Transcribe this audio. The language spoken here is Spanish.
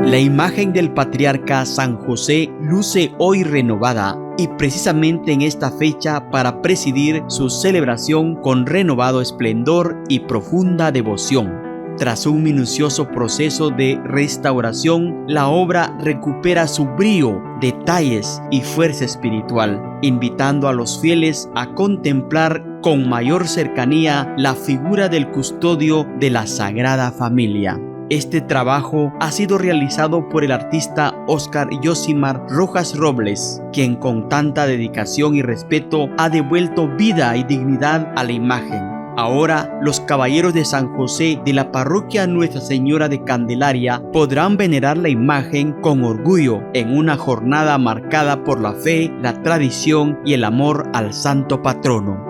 La imagen del patriarca San José luce hoy renovada y precisamente en esta fecha para presidir su celebración con renovado esplendor y profunda devoción. Tras un minucioso proceso de restauración, la obra recupera su brío, detalles y fuerza espiritual, invitando a los fieles a contemplar con mayor cercanía la figura del custodio de la Sagrada Familia. Este trabajo ha sido realizado por el artista Óscar Yosimar Rojas Robles, quien con tanta dedicación y respeto ha devuelto vida y dignidad a la imagen. Ahora, los caballeros de San José de la parroquia Nuestra Señora de Candelaria podrán venerar la imagen con orgullo en una jornada marcada por la fe, la tradición y el amor al santo patrono.